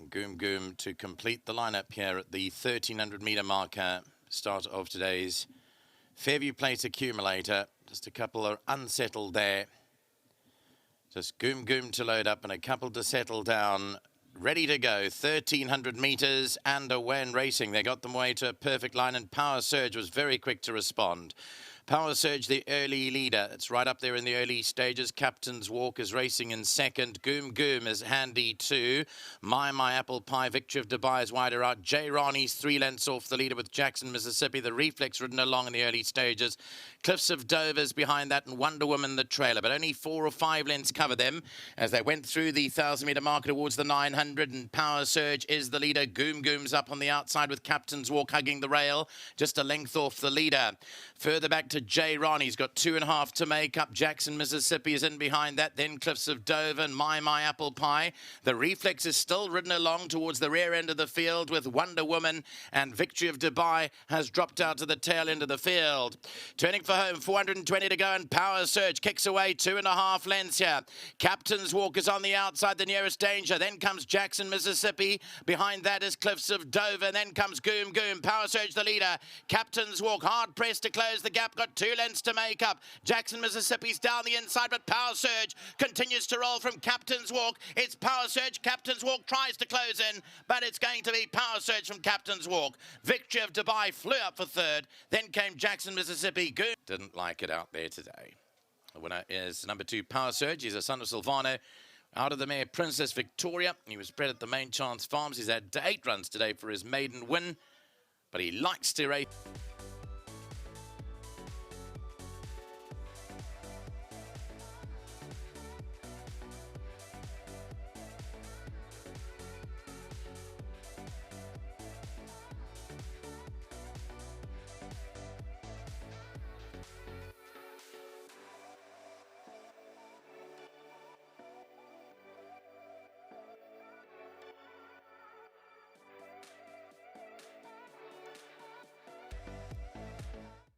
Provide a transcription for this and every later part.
Goom Goom to complete the lineup here at the 1300 metre marker, start of today's Fairview Plate accumulator. Just a couple are unsettled there. Just Goom Goom to load up and a couple to settle down. Ready to go, 1300 metres and away and racing. They got them away to a perfect line, and Power Surge was very quick to respond. Power Surge, the early leader. It's right up there in the early stages. Captain's Walk is racing in second. Goom Goom is handy too. My Apple Pie, Victory of Dubai is wider out. J. Ronnie's 3 lengths off the leader with Jackson, Mississippi. The Reflex ridden along in the early stages. Cliffs of Dover's behind that, and Wonder Woman the trailer. But only 4 or 5 lengths cover them as they went through the 1,000 metre marker towards the 900. And Power Surge is the leader. Goom Goom's up on the outside with Captain's Walk hugging the rail. Just a length off the leader. Further back to J. Ronnie's got 2.5 to make up. Jackson, Mississippi is in behind that. Then Cliffs of Dover and My Apple Pie. The Reflex is still ridden along towards the rear end of the field with Wonder Woman, and Victory of Dubai has dropped out to the tail end of the field. Turning for home, 420 to go, and Power Surge kicks away 2.5 lengths here. Captain's Walk is on the outside, the nearest danger. Then comes Jackson, Mississippi. Behind that is Cliffs of Dover. Then comes Goom Goom. Power Surge the leader. Captain's Walk hard pressed to close the gap. Got 2 lengths to make up. Jackson, Mississippi's down the inside, but Power Surge continues to roll from Captain's Walk. It's Power Surge. Captain's Walk tries to close in, but it's going to be Power Surge from Captain's Walk. Victory of Dubai flew up for third. Then came Jackson, Mississippi. Goom didn't like it out there today. The winner is number 2, Power Surge. He's a son of Silvano. Out of the mare, Princess Victoria. He was bred at the Main Chance Farms. He's had 8 runs today for his maiden win, but he likes to race.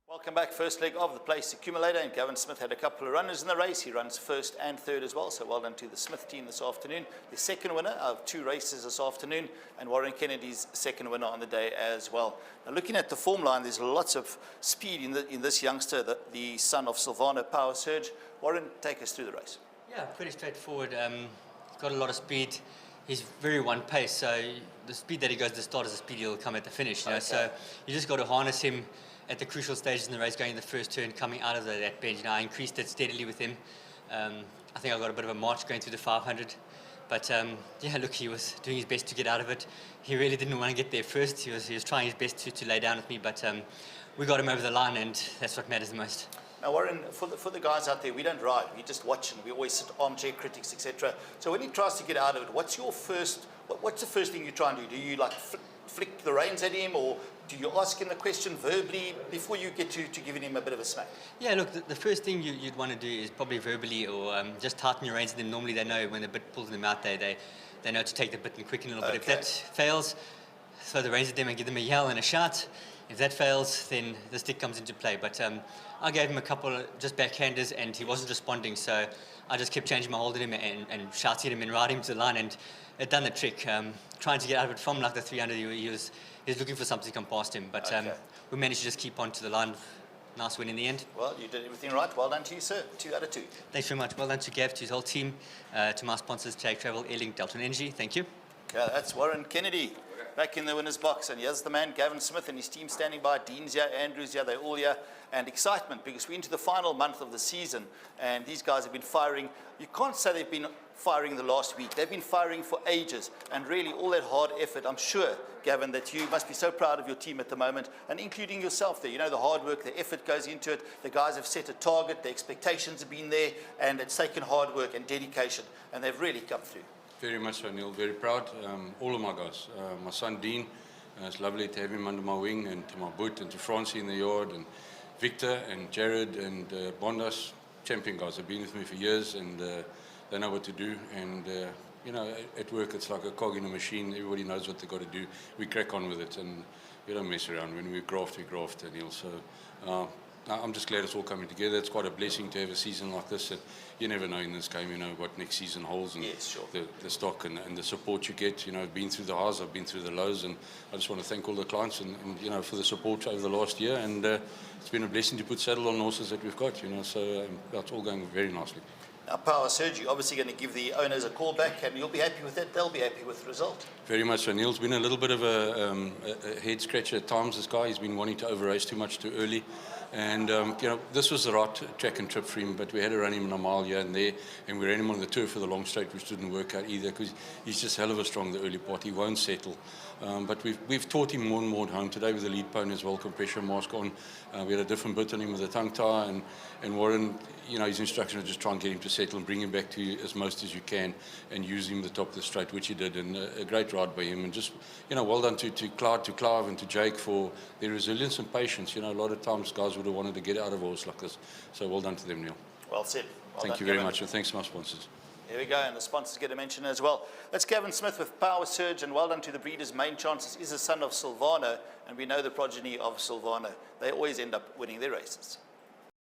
Welcome back. First leg of the Place Accumulator, and Gavin Smith had a couple of runners in the race. He runs first and third as well, so well done to the Smith team this afternoon. The second winner of 2 races this afternoon, and Warren Kennedy's second winner on the day as well. Now, looking at the form line, there's lots of speed in this youngster, the son of Silvano, Power Surge. Warren, take us through the race. Yeah, pretty straightforward. Got a lot of speed. He's very one pace, so the speed that he goes at the start is the speed he'll come at the finish. You know? So you just got to harness him at the crucial stages in the race, going in the first turn, coming out of that bench. Now, I increased it steadily with him. I think I got a bit of a march going through the 500. But yeah, look, he was doing his best to get out of it. He really didn't want to get there first. He was trying his best to lay down with me, but we got him over the line, and that's what matters the most. Now, Warren, for the guys out there, we don't ride. We just watch, and we always sit armchair critics, etc. So when he tries to get out of it, what's the first thing you try and do? Do you like flick the reins at him, or do you ask him the question verbally before you get to giving him a bit of a smack? Yeah, look, the first thing you'd want to do is probably verbally, or just tighten your reins. And then normally they know when the bit pulls them out, they know to take the bit and quicken a little bit. If that fails, throw the reins at them and give them a yell and a shout. If that fails, then the stick comes into play. But I gave him a couple of just backhanders, and he wasn't responding, so I just kept changing my hold at him and shouting at him and riding him to the line, and it done the trick. Trying to get out of it from like the 300, he was looking for something to come past him, but we managed to just keep on to the line. Nice win in the end. Well, you did everything right. Well done to you, sir. 2 out of 2. Thanks very much. Well done to Gav, to his whole team, to my sponsors, Jag Travel, Airlink, Delta Energy. Thank you. Yeah, that's Warren Kennedy back in the winner's box, and here's the man, Gavin Smith, and his team standing by. Dean's here, Andrew's here, they're all here, and excitement because we're into the final month of the season, and these guys have been firing. You can't say they've been firing the last week. They've been firing for ages, and really all that hard effort. I'm sure, Gavin, that you must be so proud of your team at the moment, and including yourself there. You know, the hard work, the effort goes into it. The guys have set a target, the expectations have been there, and it's taken hard work and dedication, and they've really come through. Very much so, Neil. Very proud. All of my guys. My son Dean, it's lovely to have him under my wing, and to my boot, and to Francie in the yard, and Victor and Jared and Bondas, champion guys. They've been with me for years, and they know what to do. And you know, at work it's like a cog in a machine. Everybody knows what they've got to do. We crack on with it, and we don't mess around. When we graft, Neil. So I'm just glad it's all coming together. It's quite a blessing to have a season like this. And you never know in this game, you know, what next season holds, and Yes, sure. the stock and the support you get. You know, I've been through the highs, I've been through the lows, and I just want to thank all the clients and you know, for the support over the last year. And it's been a blessing to put saddle on horses that we've got, you know, so that's all going very nicely. Now, Power Surge, you're obviously going to give the owners a call back, and you'll be happy with it. They'll be happy with the result. Very much so. Neil's been a little bit of a head scratcher at times, this guy. He's been wanting to over-race too much too early. And, you know, this was the right track and trip for him, but we had to run him in a mile here and there, and we ran him on the turf for the long straight, which didn't work out either, because he's just hell of a strong the early part. He won't settle. But we've taught him more and more at home. Today with the lead pony as well, compression mask on. We had a different bit on him with a tongue tie, and Warren, you know, his instruction is just try and get him to settle and bring him back to you as most as you can and use him at the top of the straight, which he did, and a great ride by him. And just, you know, well done to Clive and to Jake for their resilience and patience. You know, a lot of times guys would have wanted to get out of a horse like this. So well done to them, Neil. Well said. Well Thank done, you very Gavin. much, and thanks to my sponsors. Here we go, and the sponsors get a mention as well. That's Gavin Smith with Power Surge, and well done to the breeders. Main Chances is a son of Silvano, and we know the progeny of Silvano. They always end up winning their races.